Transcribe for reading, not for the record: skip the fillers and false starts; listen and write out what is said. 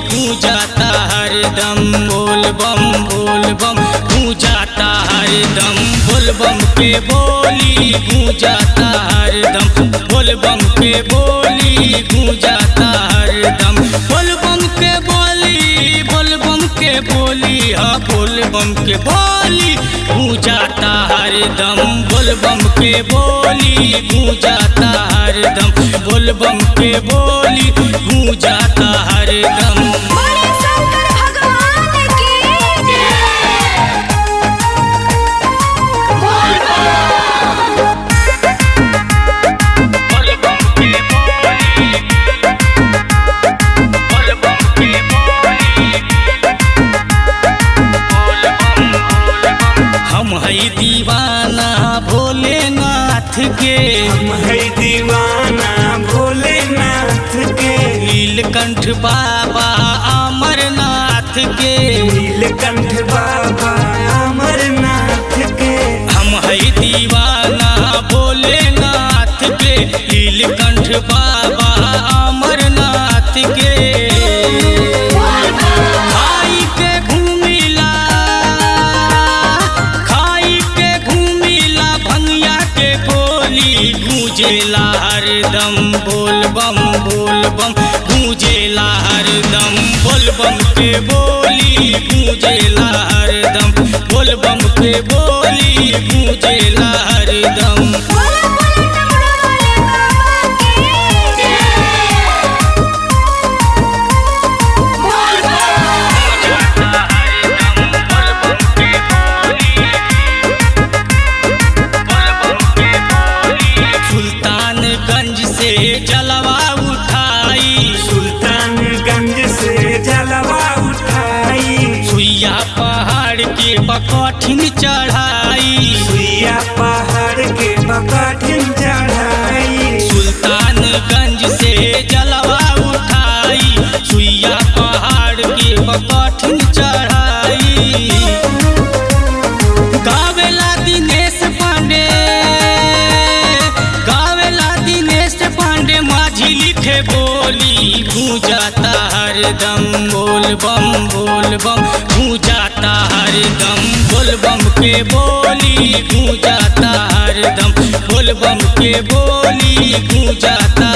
गूंजाता हरदम बोल बम गूंजाता हरदम बोल बम के बोली गूंजाता हरदम बोल बम के बोली गूंजाता हरदम बोल बम के बोली हाँ बोल बम के बोली गूंजाता हरदम बोल बम के बोली गूंजाता हरदम बोल बम के बोली गूंजाता हरदम। हम है दीवाना भोलेनाथ के, हम है दीवाना भोलेनाथ के, नीलकंठ बाबा अमरनाथ के, नीलकंठ बाबा अमरनाथ के। हम है दीवाना भोलेनाथ के, नीलकंठ बाबा अमरनाथ के। गूंजेला हरदम बोल बम गूंजेला हरदम बोल बम के बोली गूंजेला हरदम बोल बम के बोली गूंजेला हरदम। सुल्तानगंज से जलवा उठाई, सुल्तानगंज से जलवा उठाई, सुइया पहाड़ के कठिन चढ़ाई, सुइया पहाड़ के कठिन चढ़ाई। सुल्तानगंज से जलवा उठाई, सुइया पहाड़ के कठिन चढ़ाई। गावेला दिनेश पांडे माझी लिखे बोली गूंजाता हरदम बोल बम गूंजाता हरदम बोल बम के बोली गूंजाता हरदम बोल बम के बोली गूंजाता